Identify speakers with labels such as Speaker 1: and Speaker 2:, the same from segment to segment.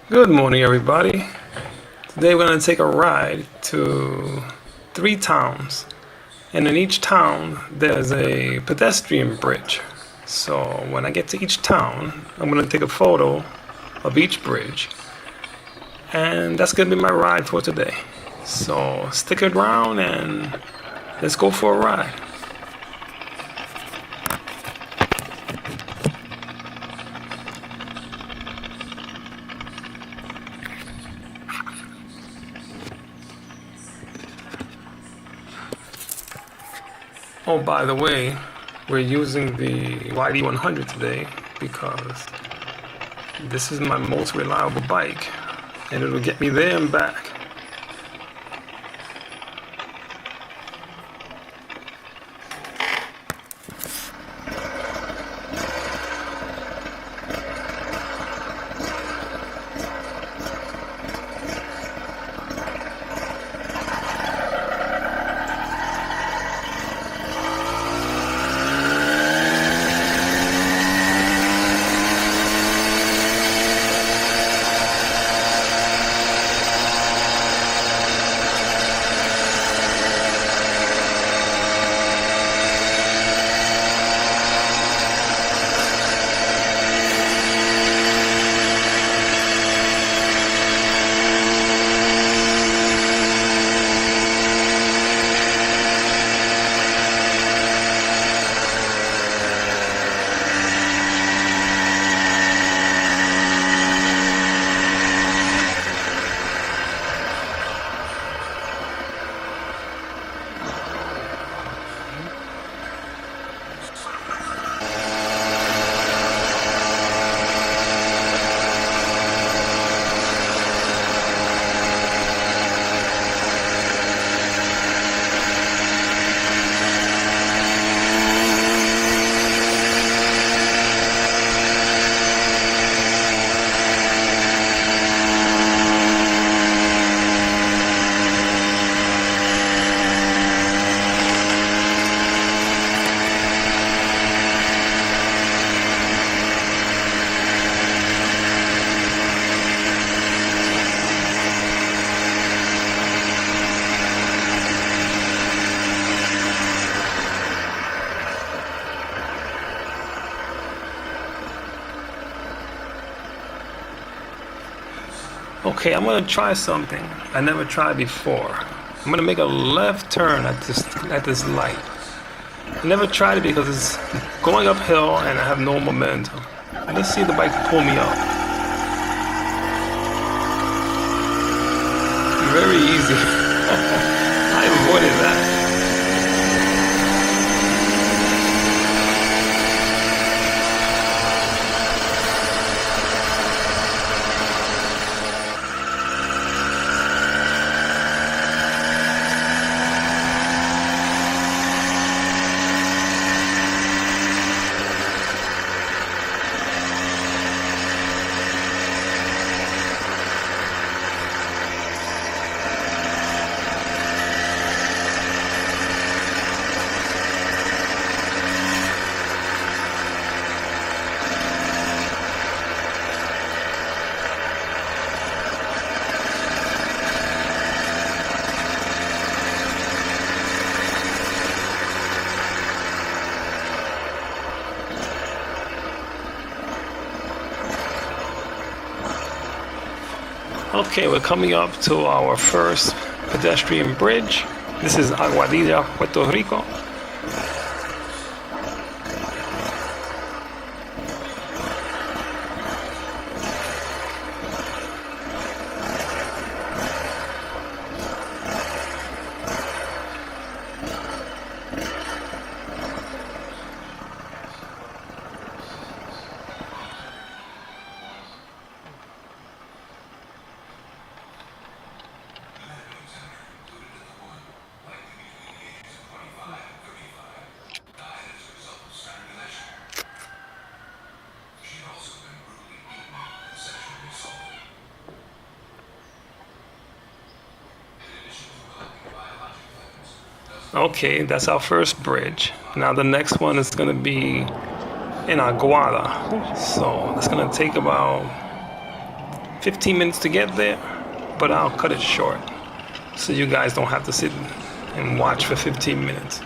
Speaker 1: Good morning, everybody. Today we're going to take a ride to three towns, and in each town there's a pedestrian bridge. So when I get to each town, I'm going to take a photo of each bridge, and that's going to be my ride for today. So stick around and let's go for a ride. Oh, by the way, we're using the YD100 today because this is my most reliable bike and it'll get me there and back. Okay, I'm gonna try something I never tried before. I'm gonna make a left turn at this light. I never tried it because it's going uphill and I have no momentum. Let's see if the bike can pull me up. Very easy. I avoided that. Okay, we're coming up to our first pedestrian bridge. This is Aguadilla, Puerto Rico. Okay, that's our first bridge. Now the next one is gonna be in Aguada. So it's gonna take about 15 minutes to get there, but I'll cut it short so you guys don't have to sit and watch for 15 minutes.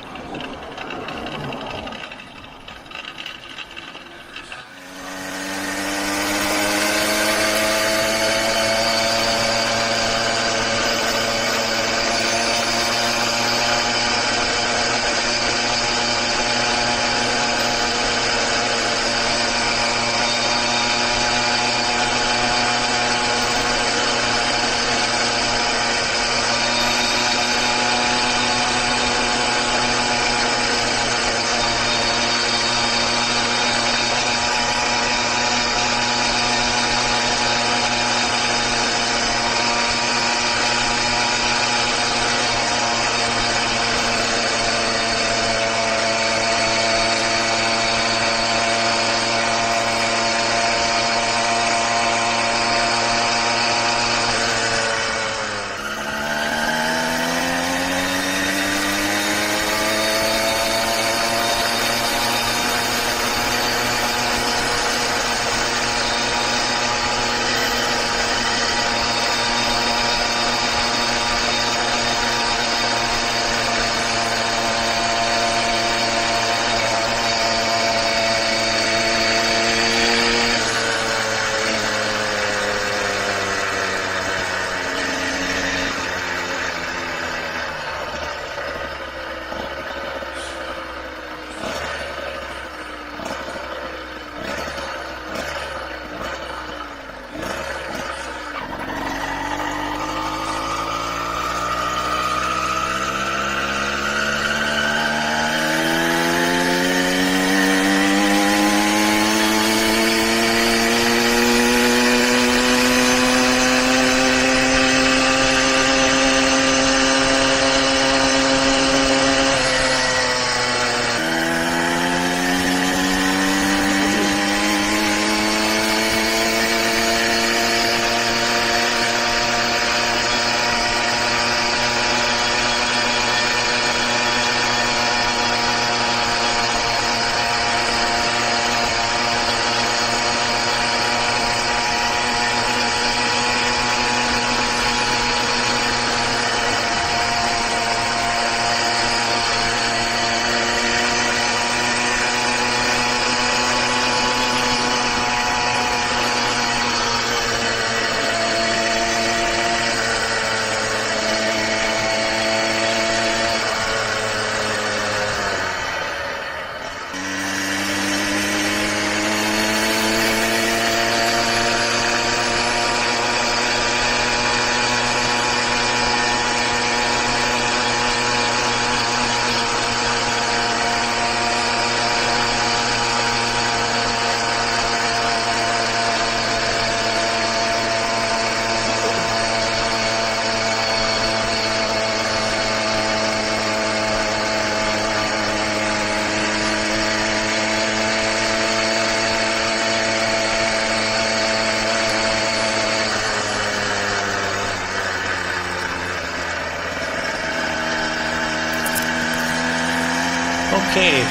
Speaker 1: Okay,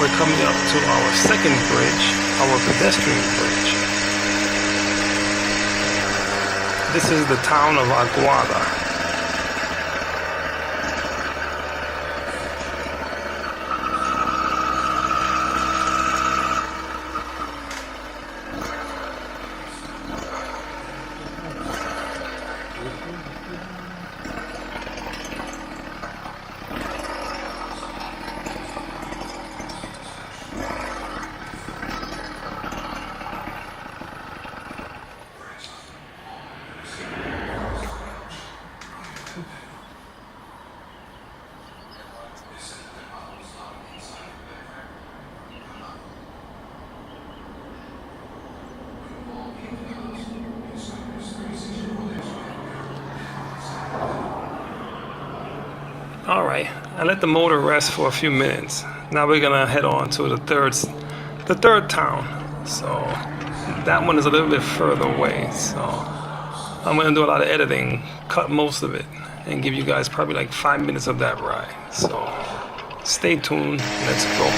Speaker 1: we're coming up to our second bridge, our pedestrian bridge. This is the town of Aguada. All right, I let the motor rest for a few minutes. Now we're gonna head on to the third town. So that one is a little bit further away. So I'm gonna do a lot of editing, cut most of it, and give you guys probably like 5 minutes of that ride. So stay tuned, let's go.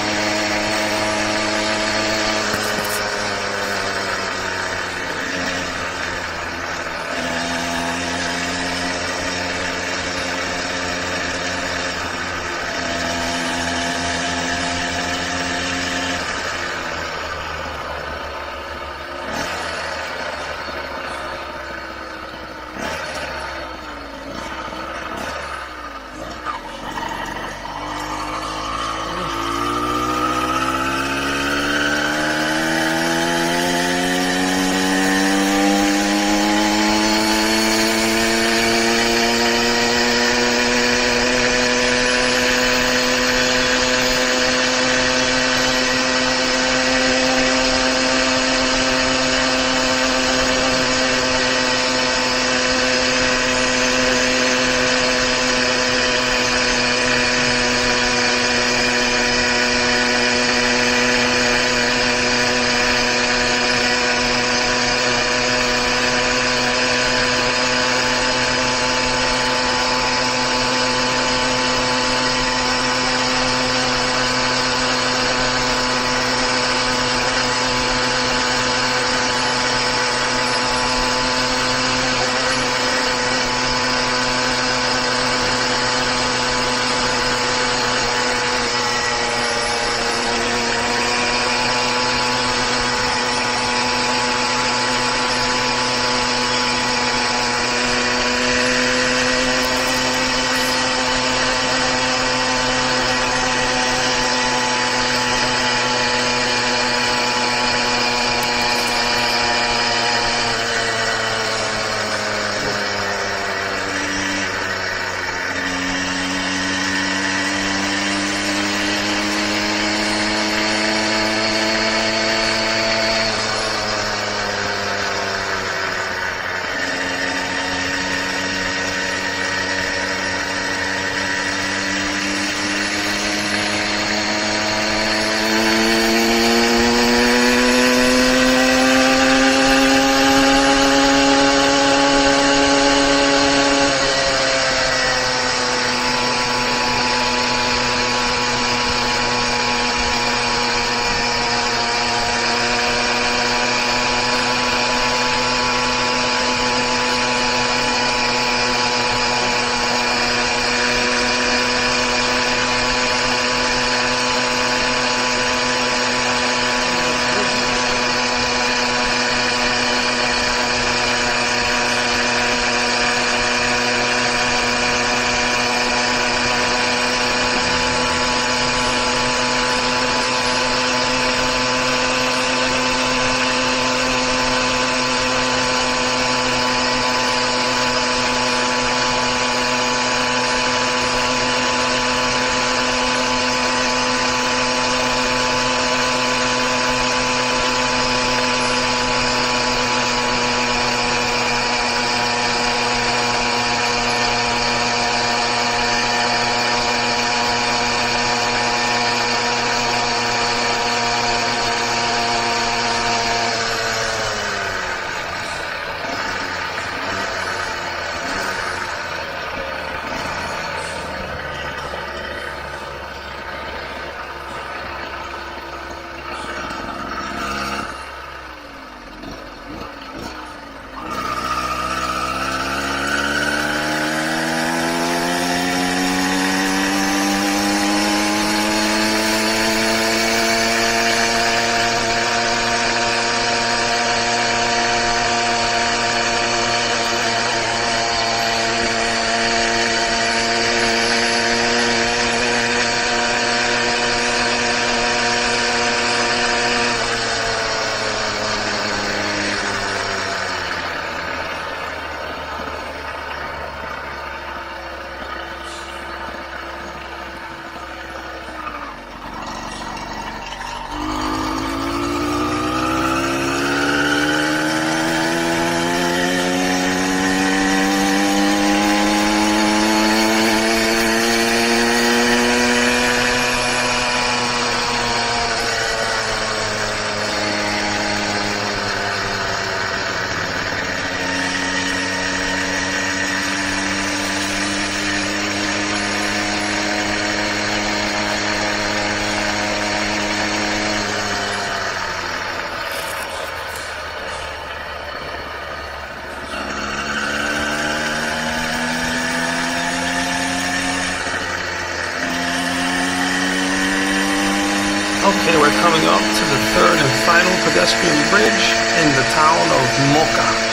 Speaker 1: Okay, we're coming up to the third and final pedestrian bridge in the town of Mocha.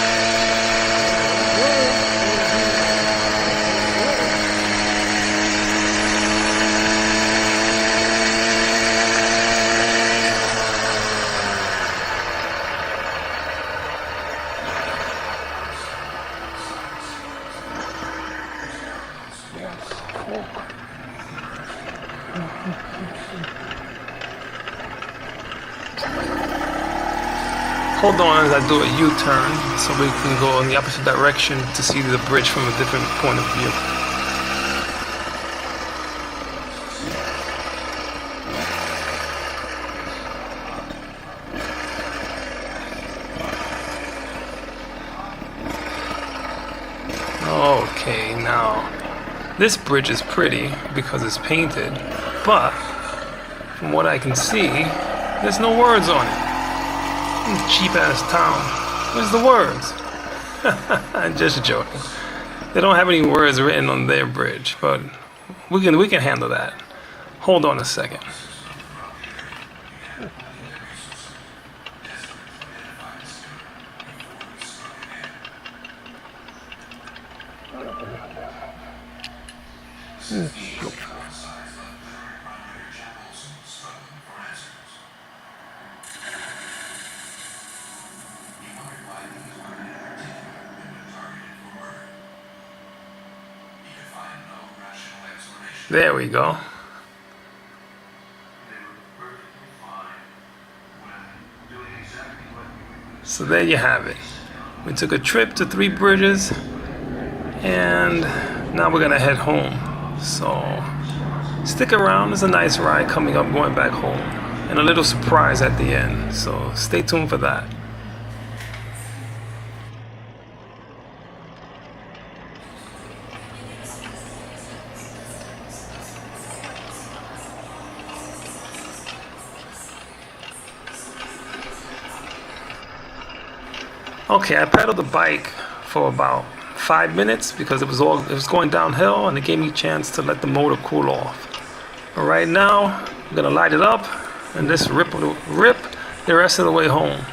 Speaker 1: Hold on as I do a U-turn so we can go in the opposite direction to see the bridge from a different point of view. Okay, now this bridge is pretty because it's painted, but from what I can see, there's no words on it. Cheap ass town. Where's the words? I'm just joking. They don't have any words written on their bridge, but we can handle that. Hold on a second. There we go. So there you have it. We took a trip to 3 bridges and now we're gonna head home. So stick around, there's a nice ride coming up going back home and a little surprise at the end. So stay tuned for that. Okay, I pedaled the bike for about 5 minutes because it was going downhill and it gave me a chance to let the motor cool off. But right now, I'm gonna light it up and just rip the rest of the way home.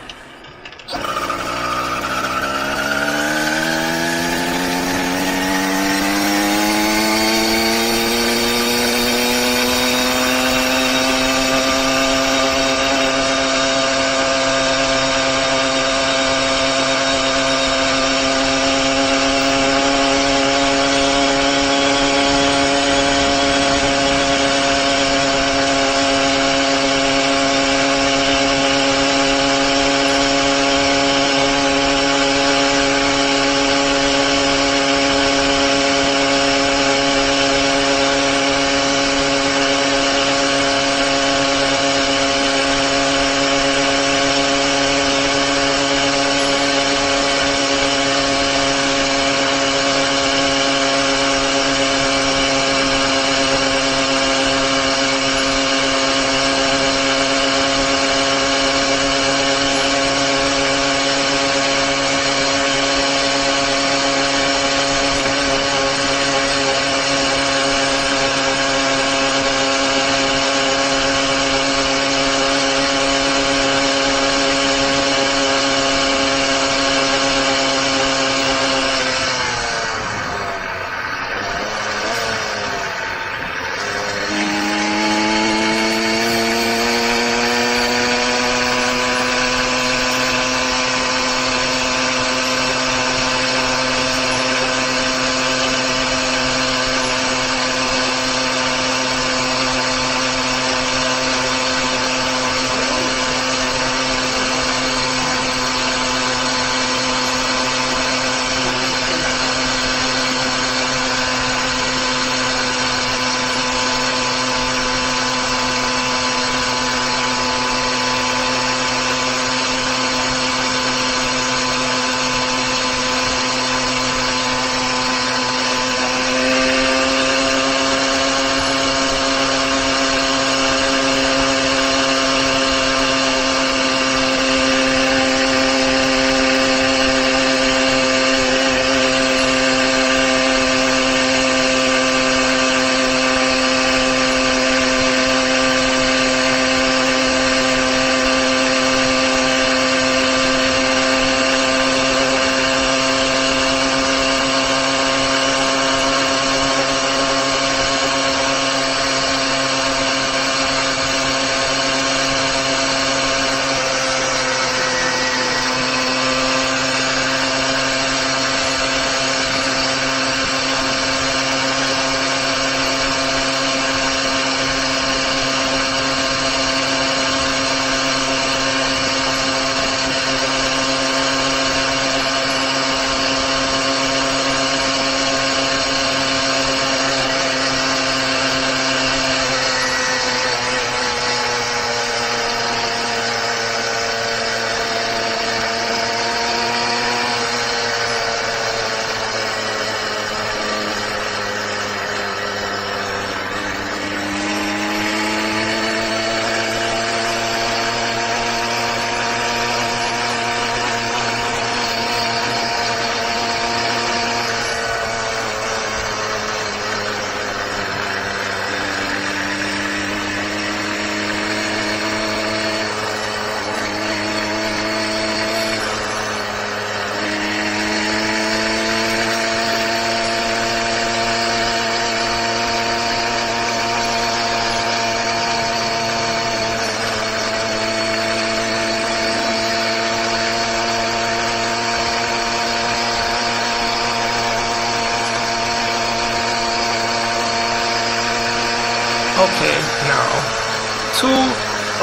Speaker 1: two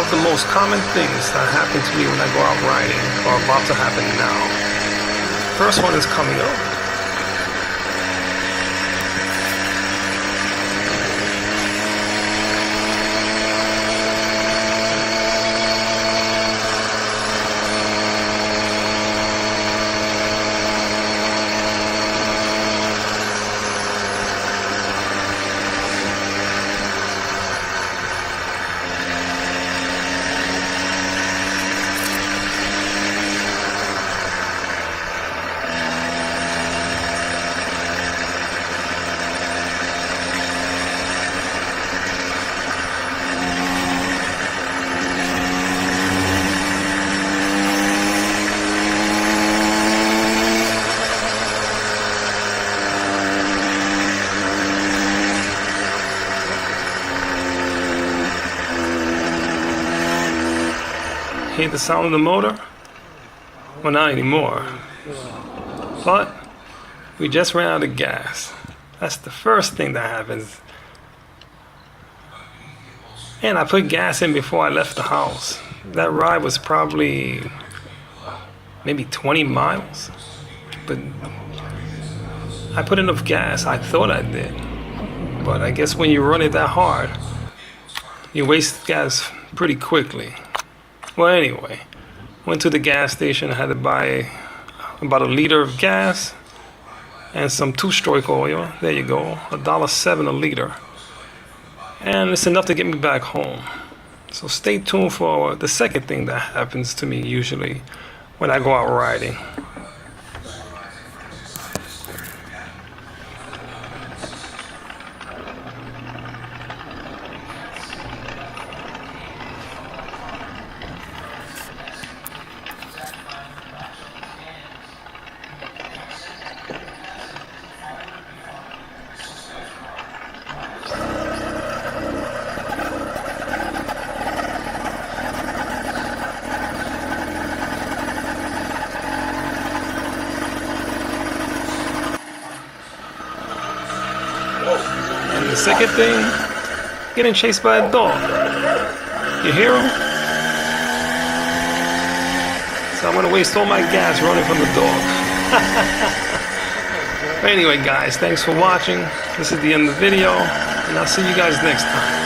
Speaker 1: of the most common things that happen to me when I go out riding are about to happen now. First one is coming up. Hear the sound of the motor? Well, not anymore. But we just ran out of gas. That's the first thing that happens. And I put gas in before I left the house. That ride was probably maybe 20 miles. But I put enough gas. I thought I did. But I guess when you run it that hard, you waste gas pretty quickly. Well, anyway, went to the gas station. I had to buy about a liter of gas and some two-stroke oil. There you go, $1.07 a liter. And it's enough to get me back home. So stay tuned for the second thing that happens to me usually when I go out riding. And the second thing, getting chased by a dog. You hear him? So I'm gonna waste all my gas running from the dog. Anyway guys, thanks for watching. This is the end of the video, and I'll see you guys next time.